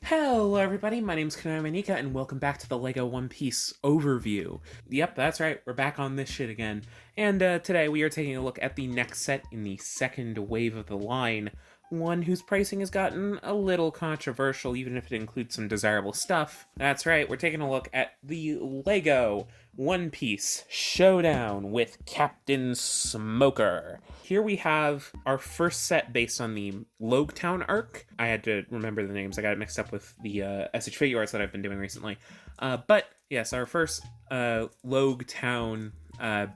Hello everybody, my name's Kanamanika and welcome back to the LEGO One Piece overview. Yep, that's right, we're back on this shit again. And today we are taking a look at the next set in the second wave of the line, one whose pricing has gotten a little controversial even if it includes some desirable stuff. That's right, we're taking a look at the LEGO One Piece Showdown with Captain Smoker. Here we have our first set based on the Town arc. I had to remember the names, I got it mixed up with the SH figure arts that I've been doing recently. But yes, our first Town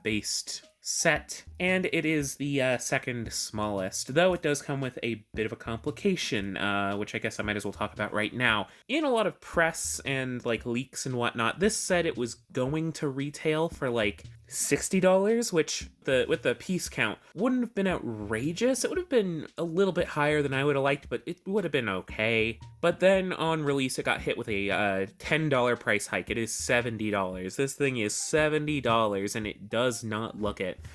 based set, and it is the second smallest, though it does come with a bit of a complication, which I guess I might as well talk about right now. In a lot of press and like leaks and whatnot, this said it was going to retail for like $60, which with the piece count wouldn't have been outrageous. It would have been a little bit higher than I would have liked, but it would have been okay. But then on release, it got hit with a $10 price hike. It is $70. This thing is $70, and it does not look it.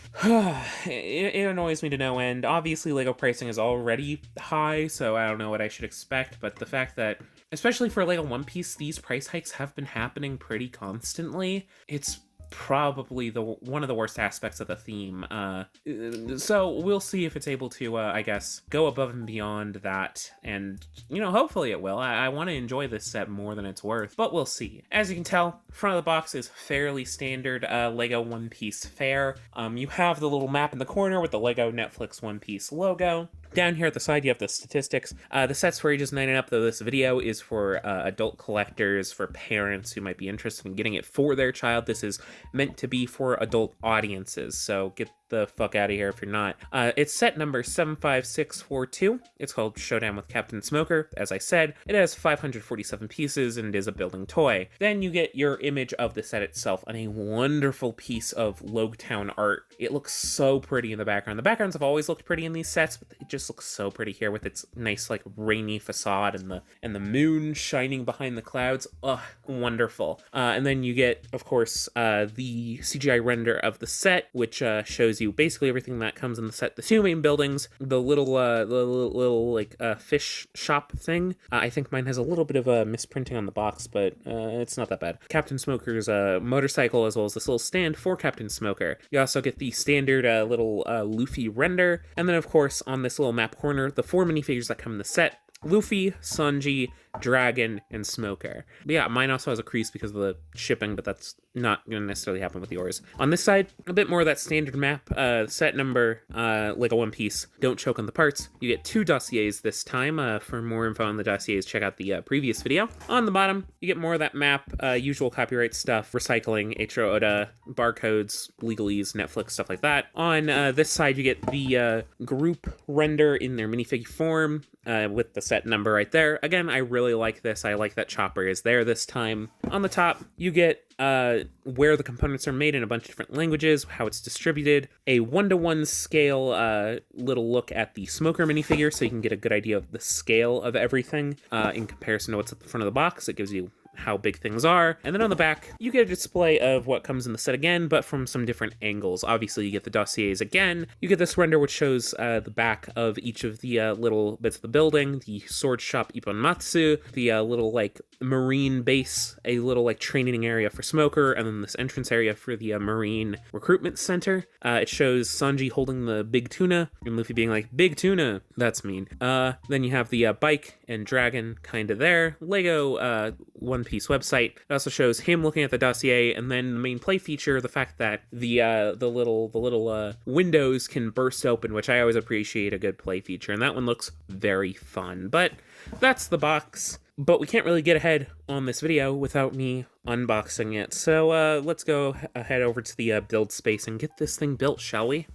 It annoys me to no end. Obviously, LEGO pricing is already high, so I don't know what I should expect, but the fact that, especially for LEGO One Piece, these price hikes have been happening pretty constantly. It's probably one of the worst aspects of the theme. So we'll see if it's able to, I guess, go above and beyond that, and, you know, hopefully it will. I want to enjoy this set more than it's worth, but we'll see. As you can tell, front of the box is fairly standard LEGO One Piece fare. You have the little map in the corner with the LEGO Netflix One Piece logo. Down here at the side, you have the statistics. The set's for ages 9 and up, though this video is for adult collectors, for parents who might be interested in getting it for their child. This is meant to be for adult audiences, so get the fuck out of here if you're not. It's set number 75642. It's called Showdown with Captain Smoker. As I said, it has 547 pieces and it is a building toy. Then you get your image of the set itself on a wonderful piece of Town art. It looks so pretty in the background. The backgrounds have always looked pretty in these sets, but it just looks so pretty here with its nice like rainy facade and the moon shining behind the clouds. Ugh, wonderful. And then you get, of course, the CGI render of the set, which shows you basically everything that comes in the set. The two main buildings, the little fish shop thing. I think mine has a little bit of a misprinting on the box, but it's not that bad. Captain Smoker's motorcycle, as well as this little stand for Captain Smoker. You also get the standard little Luffy render, and then of course on this little map corner, the 4 minifigures that come in the set: Luffy, Sanji, Dragon, and Smoker. But yeah, mine also has a crease because of the shipping, but that's not going to necessarily happen with yours. On this side, a bit more of that standard map. Set number, like a One Piece, don't choke on the parts. You get 2 dossiers this time. For more info on the dossiers, check out the previous video. On the bottom, you get more of that map, usual copyright stuff, recycling, Eiichiro Oda, barcodes, legalese, Netflix, stuff like that. On this side, you get the group render in their minifigure form, with the set number right there. Again, I really like this. I like that Chopper is there this time. On the top, you get where the components are made in a bunch of different languages, how it's distributed, a 1-to-1 scale little look at the Smoker minifigure, so you can get a good idea of the scale of everything in comparison to what's at the front of the box. It gives you how big things are. And then on the back, you get a display of what comes in the set again, but from some different angles. Obviously, you get the dossiers again. You get this render which shows the back of each of the little bits of the building, the sword shop Ippon-matsu, the little like marine base, a little like training area for Smoker, and then this entrance area for the marine recruitment center. It shows Sanji holding the big tuna, and Luffy being like, "Big tuna." That's mean. Then you have the bike and dragon kind of there. LEGO One Piece website. It also shows him looking at the dossier, and then the main play feature, the fact that the little windows can burst open, which I always appreciate a good play feature, and that one looks very fun. But that's the box. But we can't really get ahead on this video without me unboxing it. So let's go ahead over to the build space and get this thing built, shall we?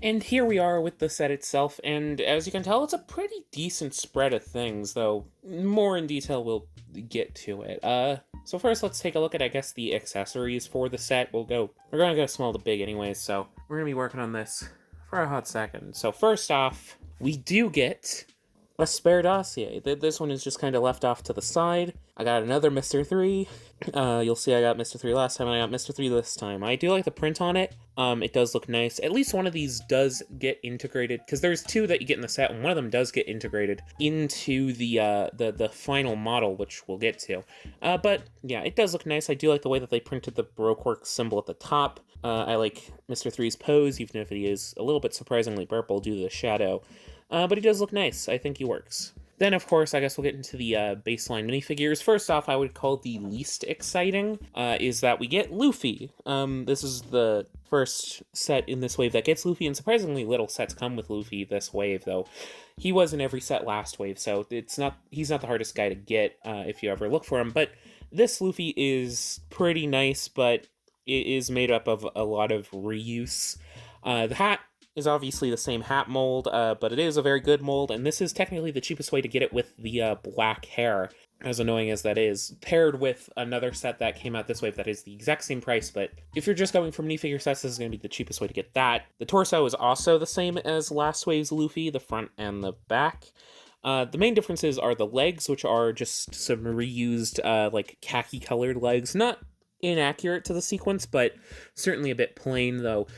And here we are with the set itself, and as you can tell, it's a pretty decent spread of things, though more in detail we'll get to it. So first let's take a look at, I guess, the accessories for the set. We're gonna go small to big anyways, so we're gonna be working on this for a hot second. So first off, we do get a spare dossier. This one is just kind of left off to the side. I got another Mr. 3. You'll see I got Mr. 3 last time, and I got Mr. 3 this time. I do like the print on it. It does look nice. At least one of these does get integrated, because there's two that you get in the set, and one of them does get integrated into the final model, which we'll get to. But yeah, it does look nice. I do like the way that they printed the Brokeworks symbol at the top. I like Mr. 3's pose, even if he is a little bit surprisingly purple due to the shadow. But he does look nice. I think he works. Then, of course, I guess we'll get into the baseline minifigures. First off, I would call the least exciting is that we get Luffy. This is the first set in this wave that gets Luffy, and surprisingly little sets come with Luffy this wave, though. He was in every set last wave, so he's not the hardest guy to get if you ever look for him. But this Luffy is pretty nice, but it is made up of a lot of reuse. The hat is obviously the same hat mold, but it is a very good mold, and this is technically the cheapest way to get it with the black hair, as annoying as that is, paired with another set that came out this wave that is the exact same price, but if you're just going for minifigure sets, this is going to be the cheapest way to get that. The torso is also the same as last wave's Luffy, the front and the back. The main differences are the legs, which are just some reused, like, khaki-colored legs. Not inaccurate to the sequence, but certainly a bit plain, though.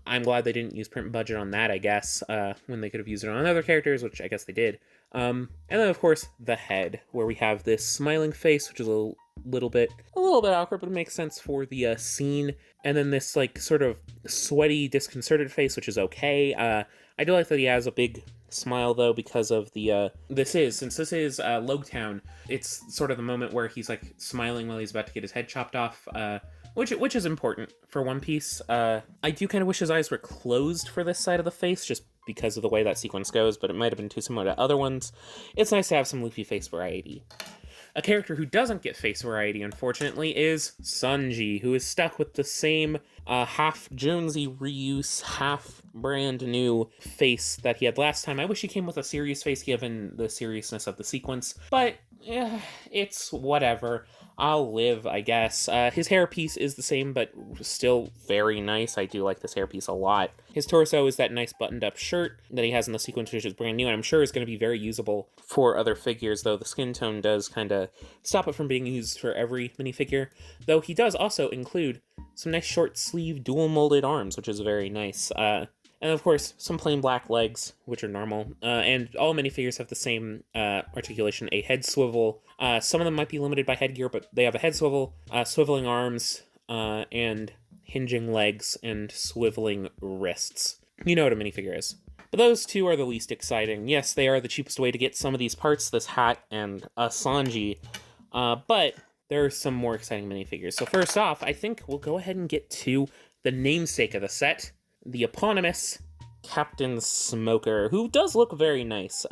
I'm glad they didn't use print budget on that, I guess, when they could have used it on other characters, which I guess they did. And then, of course, the head, where we have this smiling face, which is a little bit awkward, but it makes sense for the scene. And then this, like, sort of sweaty, disconcerted face, which is okay. I do like that he has a big smile, though, because of the, since this is Logtown, it's sort of the moment where he's, like, smiling while he's about to get his head chopped off, which is important for One Piece. I do kind of wish his eyes were closed for this side of the face, just because of the way that sequence goes, but it might have been too similar to other ones. It's nice to have some Luffy face variety. A character who doesn't get face variety, unfortunately, is Sanji, who is stuck with the same half Jonesy reuse, half brand new face that he had last time. I wish he came with a serious face given the seriousness of the sequence, but it's whatever. I'll live, I guess. His hairpiece is the same, but still very nice. I do like this hairpiece a lot. His torso is that nice buttoned-up shirt that he has in the sequence, which is brand new, and I'm sure is going to be very usable for other figures, though the skin tone does kind of stop it from being used for every minifigure. Though he does also include some nice short-sleeve dual-molded arms, which is very nice. And of course, some plain black legs, which are normal. And all minifigures have the same articulation, a head swivel. Some of them might be limited by headgear, but they have a head swivel, swiveling arms, and hinging legs, and swiveling wrists. You know what a minifigure is. But those two are the least exciting. Yes, they are the cheapest way to get some of these parts, this hat and Sanji. But there are some more exciting minifigures. So first off, I think we'll go ahead and get to the namesake of the set, the eponymous Captain Smoker, who does look very nice.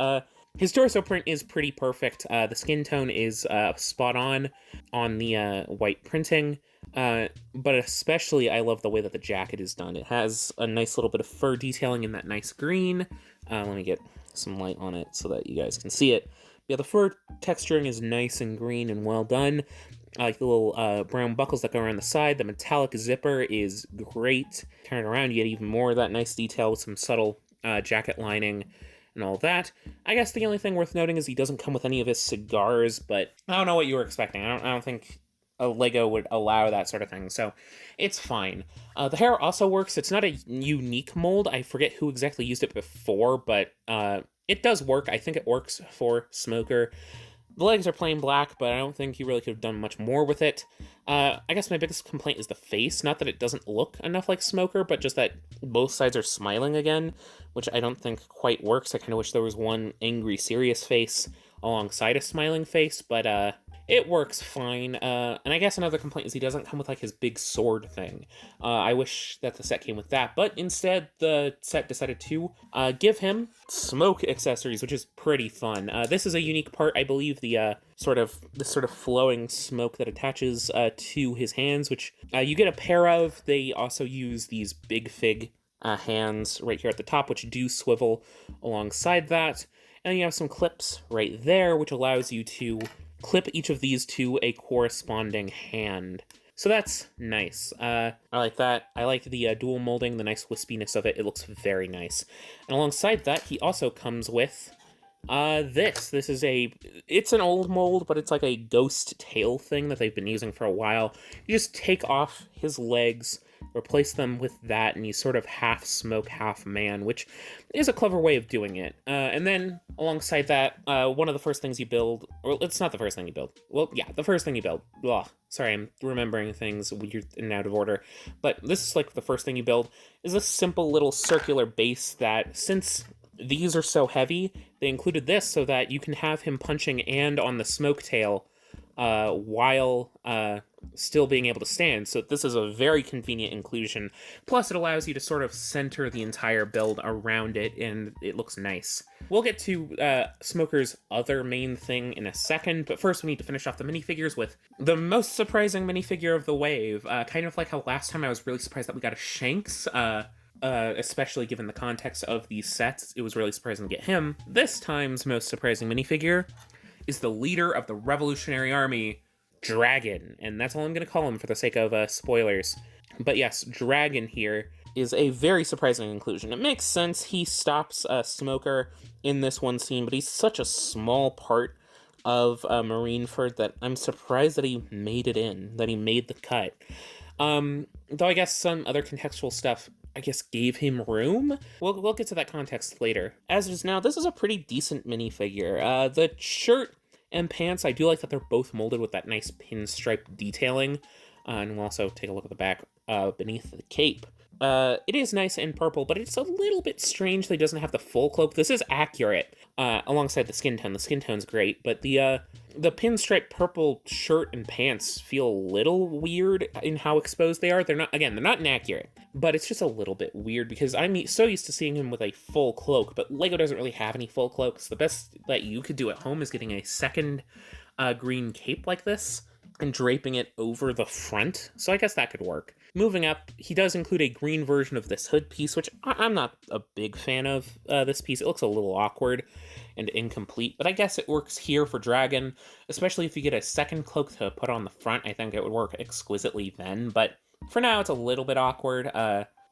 His torso print is pretty perfect. The skin tone is spot on the white printing, but especially I love the way that the jacket is done. It has a nice little bit of fur detailing in that nice green. Let me get some light on it so that you guys can see it. Yeah, the fur texturing is nice and green and well done. I like the little brown buckles that go around the side. The metallic zipper is great. Turn it around, you get even more of that nice detail with some subtle jacket lining and all that. I guess the only thing worth noting is he doesn't come with any of his cigars, but I don't know what you were expecting. I don't think a Lego would allow that sort of thing, so it's fine. The hair also works. It's not a unique mold. I forget who exactly used it before, but it does work. I think it works for Smoker. The legs are plain black, but I don't think he really could have done much more with it. I guess my biggest complaint is the face. Not that it doesn't look enough like Smoker, but just that both sides are smiling again, which I don't think quite works. I kind of wish there was one angry, serious face alongside a smiling face, but it works fine. And I guess another complaint is he doesn't come with like his big sword thing. I wish that the set came with that, but instead the set decided to give him smoke accessories, which is pretty fun. This is a unique part, I believe, the sort of flowing smoke that attaches to his hands, which you get a pair of. They also use these big fig hands right here at the top, which do swivel alongside that. And then you have some clips right there, which allows you to clip each of these to a corresponding hand. So that's nice. I like that. I like the dual molding, the nice wispiness of it. It looks very nice. And alongside that, he also comes with this. It's an old mold, but it's like a ghost tail thing that they've been using for a while. You just take off his legs, replace them with that, and he's sort of half smoke, half man, which is a clever way of doing it. And then alongside that, one of the first things you build, or it's not the first thing you build. Well, yeah, the first thing you build. Ugh, sorry, I'm remembering things weird and out of order. But this is like the first thing you build, is a simple little circular base that, since these are so heavy, they included this so that you can have him punching and on the smoke tail while still being able to stand. So this is a very convenient inclusion. Plus, it allows you to sort of center the entire build around it, and it looks nice. We'll get to Smoker's other main thing in a second, but first we need to finish off the minifigures with the most surprising minifigure of the wave. Kind of like how last time I was really surprised that we got a Shanks, especially given the context of these sets. It was really surprising to get him. This time's most surprising minifigure is the leader of the Revolutionary Army, Dragon. And that's all I'm going to call him for the sake of spoilers. But yes, Dragon here is a very surprising inclusion. It makes sense. He stops Smoker in this one scene, but he's such a small part of Marineford that I'm surprised that he made it in, that he made the cut. Though I guess some other contextual stuff, I guess, gave him room. We'll get to that context later. As it is now, this is a pretty decent minifigure. The shirt and pants, I do like that they're both molded with that nice pinstripe detailing. And we'll also take a look at the back beneath the cape. It is nice and purple, but it's a little bit strange that he doesn't have the full cloak. This is accurate alongside the skin tone. The skin tone's great, but the pinstripe purple shirt and pants feel a little weird in how exposed they are. They're not inaccurate, but it's just a little bit weird because I'm so used to seeing him with a full cloak, but LEGO doesn't really have any full cloaks. The best that you could do at home is getting a second green cape like this and draping it over the front. So I guess that could work. Moving up, he does include a green version of this hood piece, which I'm not a big fan of this piece. It looks a little awkward and incomplete, but I guess it works here for Dragon, especially if you get a second cloak to put on the front. I think it would work exquisitely then, but for now it's a little bit awkward.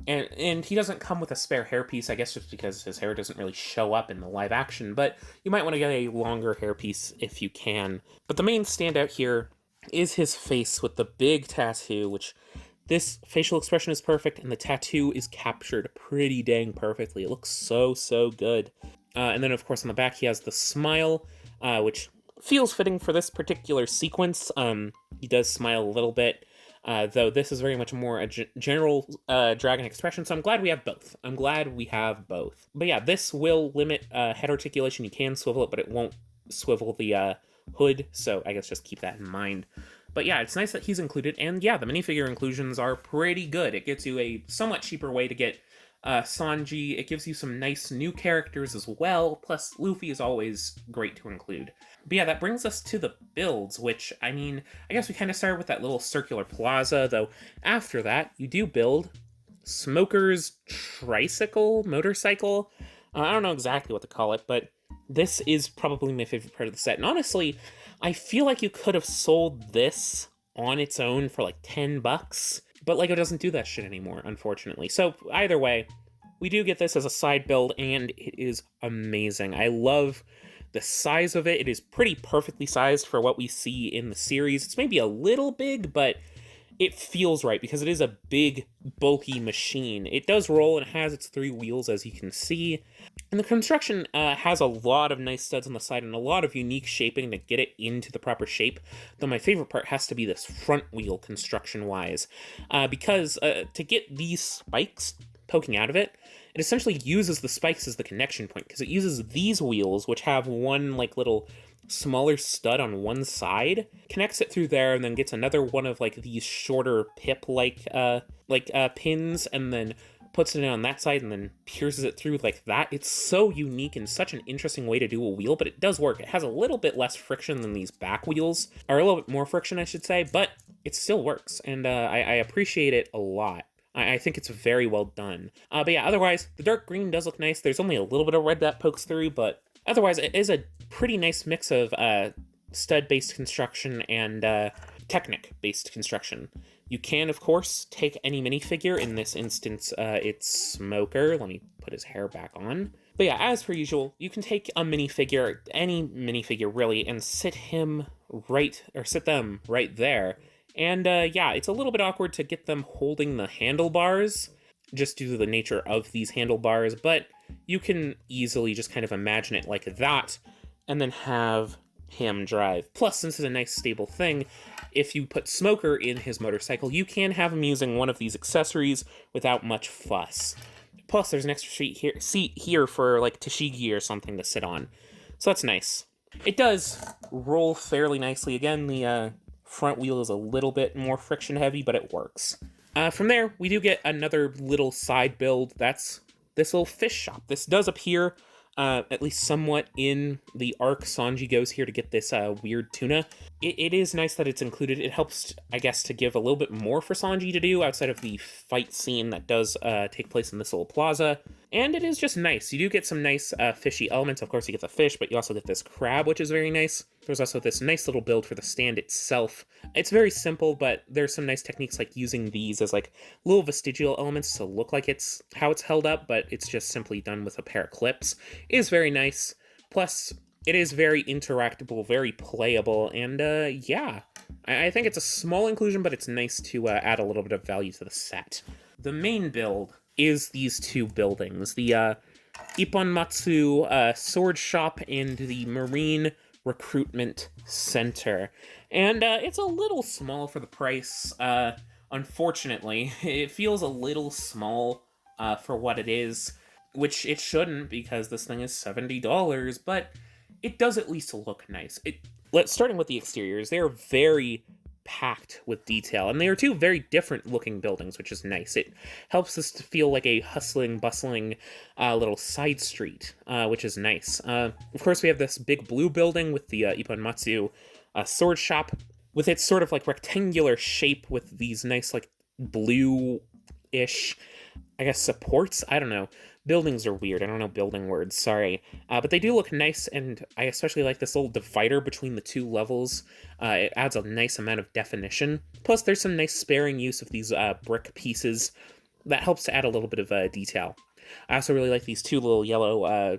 And he doesn't come with a spare hairpiece, I guess just because his hair doesn't really show up in the live action, but you might want to get a longer hairpiece if you can. But the main standout here is his face with the big tattoo, which this facial expression is perfect, and the tattoo is captured pretty dang perfectly. It looks so, so good. And then, of course, on the back, he has the smile, which feels fitting for this particular sequence. He does smile a little bit, though this is very much more a general dragon expression, so I'm glad we have both. But yeah, this will limit head articulation. You can swivel it, but it won't swivel the hood, so I guess just keep that in mind. But yeah, it's nice that he's included, and yeah, the minifigure inclusions are pretty good. It gets you a somewhat cheaper way to get Sanji. It gives you some nice new characters as well, plus Luffy is always great to include. But yeah, that brings us to the builds, which, I mean, I guess we kind of started with that little circular plaza, though after that, you do build Smoker's motorcycle. I don't know exactly what to call it, but this is probably my favorite part of the set. And honestly, I feel like you could have sold this on its own for like $10, but LEGO doesn't do that shit anymore, unfortunately. So either way, we do get this as a side build, and it is amazing. I love the size of it. It is pretty perfectly sized for what we see in the series. It's maybe a little big, but it feels right because it is a big, bulky machine. It does roll and has its 3 wheels, as you can see. And the construction has a lot of nice studs on the side and a lot of unique shaping to get it into the proper shape. Though my favorite part has to be this front wheel construction-wise. Because to get these spikes poking out of it, it essentially uses the spikes as the connection point. Because it uses these wheels, which have one like little smaller stud on one side, connects it through there, and then gets another one of like these shorter pip-like pins, and then puts it in on that side and then pierces it through like that. It's so unique and such an interesting way to do a wheel, but it does work. It has a little bit less friction than these back wheels, or a little bit more friction, I should say, but it still works, and I appreciate it a lot. I think it's very well done. But yeah, otherwise, the dark green does look nice. There's only a little bit of red that pokes through, but otherwise, it is a pretty nice mix of stud-based construction and Technic-based construction. You can, of course, take any minifigure. In this instance, it's Smoker. Let me put his hair back on. But yeah, as per usual, you can take a minifigure, any minifigure really, and sit them right there. And yeah, it's a little bit awkward to get them holding the handlebars, just due to the nature of these handlebars, but you can easily just kind of imagine it like that, and then have him drive. Plus, since it's a nice stable thing, if you put Smoker in his motorcycle, you can have him using one of these accessories without much fuss. Plus, there's an extra seat here for like Tashigi or something to sit on. So that's nice. It does roll fairly nicely. Again, the front wheel is a little bit more friction heavy, but it works. From there, we do get another little side build. That's this little fish shop. This does appear at least somewhat in the arc Sanji goes here to get this weird tuna. It is nice that it's included. It helps, I guess, to give a little bit more for Sanji to do outside of the fight scene that does take place in this little plaza. And it is just nice. You do get some nice fishy elements. Of course, you get the fish, but you also get this crab, which is very nice. There's also this nice little build for the stand itself. It's very simple, but there's some nice techniques like using these as like little vestigial elements to look like it's how it's held up, but it's just simply done with a pair of clips. It is very nice. Plus, it is very interactable, very playable, and yeah. I think it's a small inclusion, but it's nice to add a little bit of value to the set. The main build is these two buildings. The Ipponmatsu Sword Shop and the Marine Recruitment Center. And it's a little small for the price, unfortunately. It feels a little small for what it is, which it shouldn't because this thing is $70, but it does at least look nice. Starting with the exteriors, they are very packed with detail, and they are two very different looking buildings, which is nice. It helps us to feel like a hustling, bustling little side street, which is nice. Of course, we have this big blue building with the Ipponmatsu sword shop, with its sort of like rectangular shape with these nice like blue-ish, I guess, supports? I don't know. Buildings are weird. I don't know building words. Sorry. But they do look nice, and I especially like this little divider between the two levels. It adds a nice amount of definition. Plus, there's some nice sparing use of these brick pieces that helps to add a little bit of detail. I also really like these two little yellow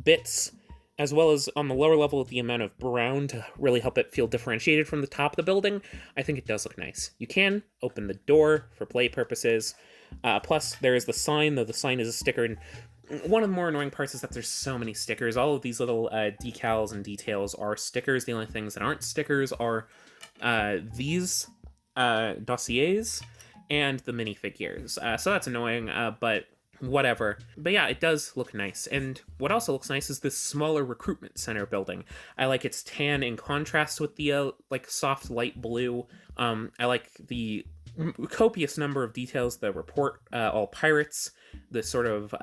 bits, as well as on the lower level the amount of brown to really help it feel differentiated from the top of the building. I think it does look nice. You can open the door for play purposes. Plus, there is the sign, though the sign is a sticker, and one of the more annoying parts is that there's so many stickers. All of these little decals and details are stickers. The only things that aren't stickers are these dossiers and the minifigures. So that's annoying, but whatever. But yeah, it does look nice. And what also looks nice is this smaller recruitment center building. I like its tan in contrast with the like soft light blue. I like the copious number of details, the report, all pirates, the sort of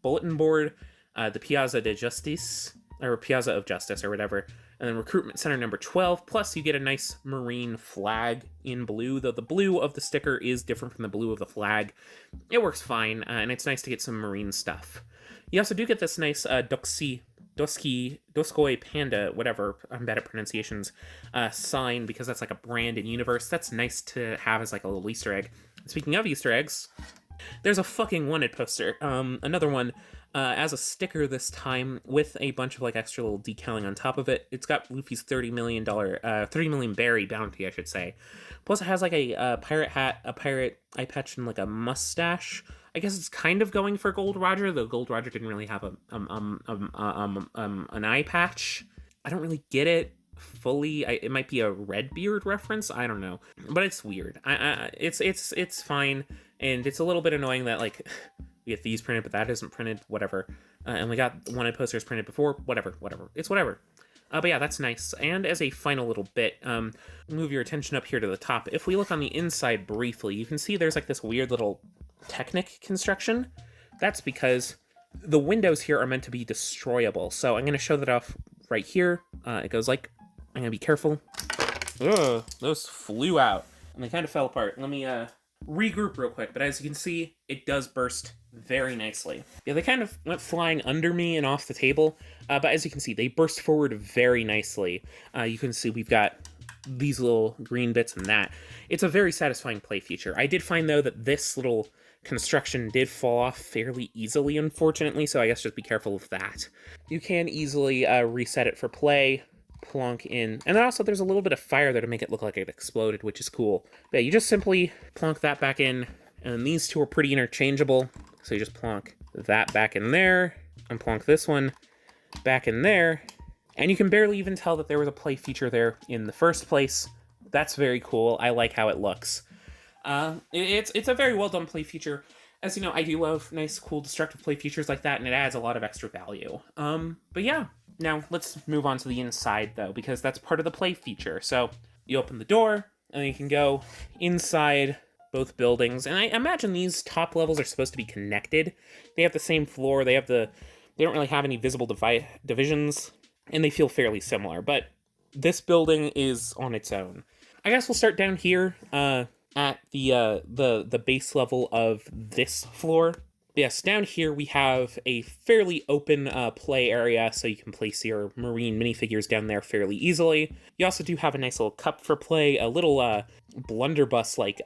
bulletin board, the Piazza de Justice, or Piazza of Justice, or whatever, and then recruitment center number 12, plus you get a nice marine flag in blue, though the blue of the sticker is different from the blue of the flag. It works fine, and it's nice to get some marine stuff. You also do get this nice Doskoi Panda, whatever, I'm bad at pronunciations, sign, because that's like a brand in universe. That's nice to have as like a little Easter egg. Speaking of Easter eggs, there's a fucking wanted poster. Another one, as a sticker this time, with a bunch of like extra little decaling on top of it. It's got Luffy's $30 million berry bounty, I should say. Plus it has like a pirate hat, a pirate eye patch, and like a mustache. I guess it's kind of going for Gold Roger, though Gold Roger didn't really have an eye patch. I don't really get it fully. It might be a Redbeard reference. I don't know, but it's weird. It's fine, and it's a little bit annoying that like we get these printed, but that isn't printed. Whatever. And we got wanted posters printed before. Whatever. It's whatever. But yeah, that's nice. And as a final little bit, move your attention up here to the top. If we look on the inside briefly, you can see there's like this weird little Technic construction. That's because the windows here are meant to be destroyable. So I'm going to show that off right here. It goes like, I'm going to be careful. Ugh, those flew out and they kind of fell apart. Let me regroup real quick, but as you can see, it does burst very nicely. Yeah, they kind of went flying under me and off the table, but as you can see, they burst forward very nicely. You can see we've got these little green bits and that. It's a very satisfying play feature. I did find, though, that this little construction did fall off fairly easily, unfortunately, so I guess just be careful of that. You can easily reset it for play, plonk in, and then also there's a little bit of fire there to make it look like it exploded, which is cool. But yeah, you just simply plonk that back in, and these two are pretty interchangeable, so you just plonk that back in there, and plonk this one back in there, and you can barely even tell that there was a play feature there in the first place. That's very cool. I like how it looks. It's a very well done play feature. As you know, I do love nice, cool, destructive play features like that, and it adds a lot of extra value. But yeah, now let's move on to the inside, though, because that's part of the play feature. So you open the door, and you can go inside both buildings, and I imagine these top levels are supposed to be connected. They have the same floor, they don't really have any visible divisions, and they feel fairly similar, but this building is on its own. I guess we'll start down here, at the base level of this floor. Yes, down here we have a fairly open play area, so you can place your marine minifigures down there fairly easily. You also do have a nice little cup for play, a little blunderbuss-like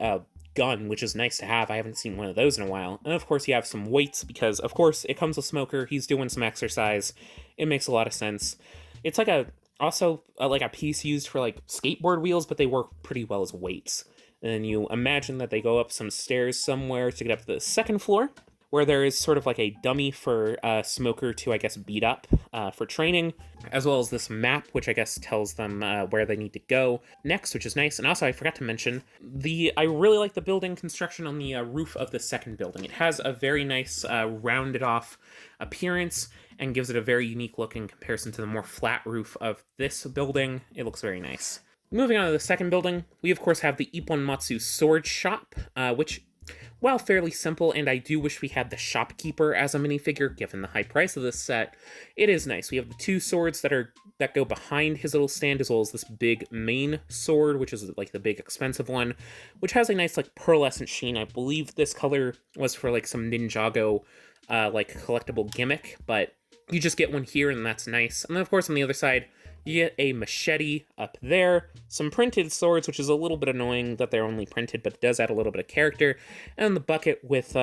gun, which is nice to have. I haven't seen one of those in a while. And of course you have some weights, because of course it comes with Smoker, he's doing some exercise. It makes a lot of sense. It's like like a piece used for like skateboard wheels, but they work pretty well as weights. And you imagine that they go up some stairs somewhere to get up to the second floor, where there is sort of like a dummy for Smoker to, I guess, beat up for training, as well as this map, which I guess tells them where they need to go next, which is nice. And also, I forgot to mention, I really like the building construction on the roof of the second building. It has a very nice rounded off appearance and gives it a very unique look in comparison to the more flat roof of this building. It looks very nice. Moving on to the second building, we of course have the Ippon Matsu sword shop, which, while fairly simple, and I do wish we had the shopkeeper as a minifigure given the high price of this set, it is nice. We have the two swords that go behind his little stand, as well as this big main sword, which is like the big expensive one, which has a nice like pearlescent sheen. I believe this color was for like some Ninjago like collectible gimmick, but you just get one here and that's nice. And then of course on the other side, you get a machete up there, some printed swords, which is a little bit annoying that they're only printed, but it does add a little bit of character, and the bucket with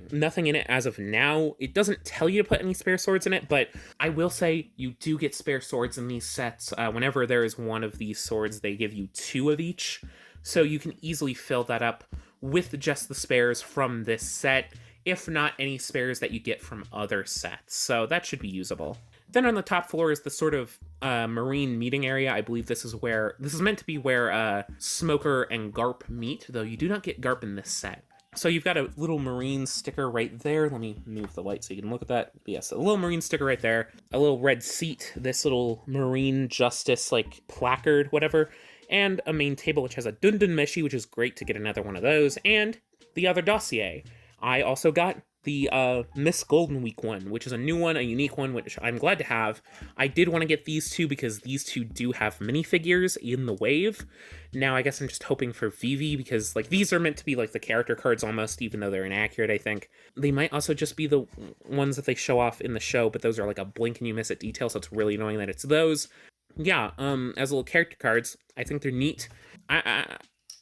nothing in it as of now. It doesn't tell you to put any spare swords in it, but I will say you do get spare swords in these sets. Whenever there is one of these swords, they give you two of each, so you can easily fill that up with just the spares from this set, if not any spares that you get from other sets, so that should be usable. Then on the top floor is the sort of marine meeting area. I believe this is meant to be where Smoker and Garp meet, though you do not get Garp in this set. So you've got a little marine sticker right there. Let me move the light so you can look at that. Yes, a little marine sticker right there. A little red seat, this little marine justice like placard, whatever. And a main table which has a Dundun Meshi, which is great to get another one of those. And the other dossier. I also got the Miss Golden Week one, which is a new one, a unique one, which I'm glad to have. I did want to get these two because these two do have minifigures in the wave. Now I guess I'm just hoping for Vivi, because like these are meant to be like the character cards almost, even though they're inaccurate, I think. They might also just be the ones that they show off in the show, but those are like a blink and you miss it detail, so it's really annoying that it's those. Yeah, as little character cards, I think they're neat.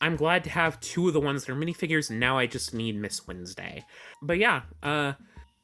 I'm glad to have two of the ones that are minifigures, and now I just need Miss Wednesday. But yeah,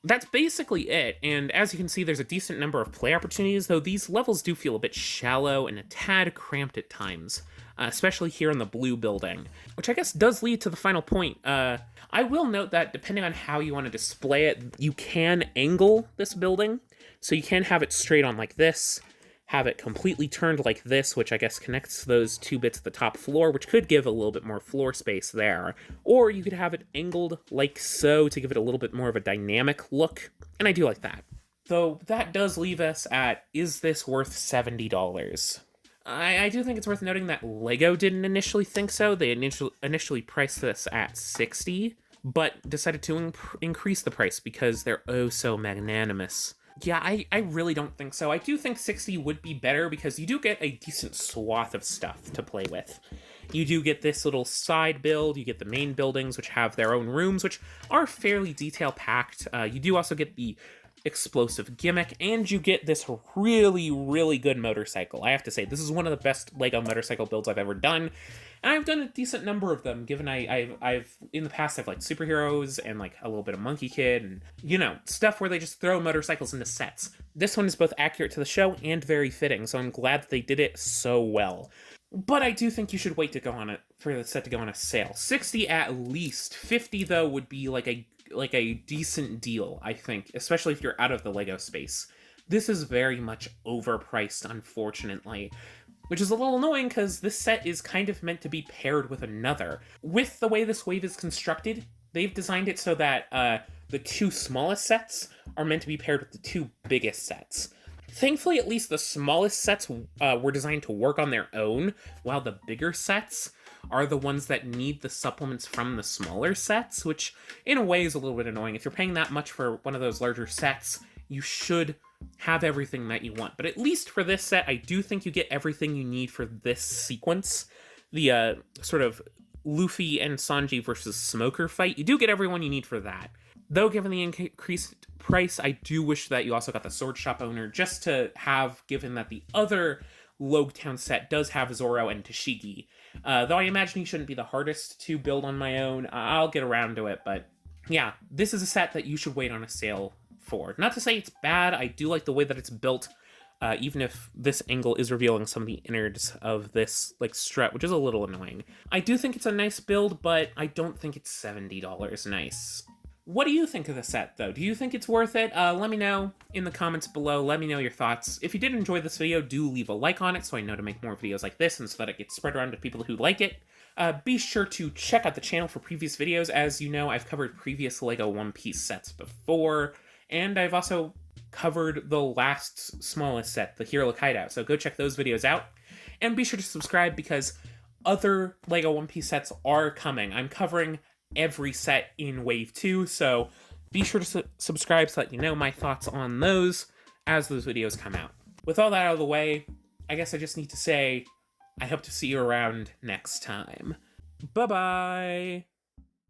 that's basically it, and as you can see, there's a decent number of play opportunities, though these levels do feel a bit shallow and a tad cramped at times, especially here in the blue building, which I guess does lead to the final point. I will note that depending on how you want to display it, you can angle this building, so you can have it straight on like this, have it completely turned like this, which I guess connects those two bits at the top floor, which could give a little bit more floor space there. Or you could have it angled like so to give it a little bit more of a dynamic look, and I do like that. Though that does leave us at, is this worth $70? I do think it's worth noting that LEGO didn't initially think so. They initially priced this at $60, but decided to increase the price because they're oh so magnanimous. Yeah, I really don't think so. I do think 60 would be better because you do get a decent swath of stuff to play with. You do get this little side build, you get the main buildings, which have their own rooms, which are fairly detail-packed. You do also get the explosive gimmick, and you get this really, really good motorcycle. I have to say, this is one of the best LEGO motorcycle builds I've ever done, and I've done a decent number of them, given I've in the past, I've liked superheroes, and like a little bit of Monkey Kid, and, you know, stuff where they just throw motorcycles into sets. This one is both accurate to the show and very fitting, so I'm glad that they did it so well. But I do think you should wait to go on it for the set to go on a sale. 60 at least. 50 though would be like a decent deal, I think, especially if you're out of the LEGO space. This is very much overpriced, unfortunately, which is a little annoying because this set is kind of meant to be paired with another. With the way this wave is constructed, they've designed it so that the two smallest sets are meant to be paired with the two biggest sets. Thankfully, at least the smallest sets were designed to work on their own, while the bigger sets are the ones that need the supplements from the smaller sets, which in a way is a little bit annoying. If you're paying that much for one of those larger sets, you should have everything that you want. But at least for this set, I do think you get everything you need for this sequence. The sort of Luffy and Sanji versus Smoker fight, you do get everyone you need for that. Though, given the increased price, I do wish that you also got the Sword Shop owner, just to have, given that the other Logetown set does have Zoro and Tashigi. Though I imagine he shouldn't be the hardest to build on my own. I'll get around to it, but yeah, this is a set that you should wait on a sale for. Not to say it's bad, I do like the way that it's built, even if this angle is revealing some of the innards of this like strut, which is a little annoying. I do think it's a nice build, but I don't think it's $70 nice. What do you think of the set, though? Do you think it's worth it? Let me know in the comments below. Let me know your thoughts. If you did enjoy this video, do leave a like on it so I know to make more videos like this and so that it gets spread around to people who like it. Be sure to check out the channel for previous videos. As you know, I've covered previous LEGO One Piece sets before, and I've also covered the last smallest set, the Hero Look Hideout, so go check those videos out. And be sure to subscribe because other LEGO One Piece sets are coming. I'm covering every set in Wave 2, so be sure to subscribe so that you know my thoughts on those as those videos come out. With all that out of the way, I guess I just need to say, I hope to see you around next time. Bye-bye!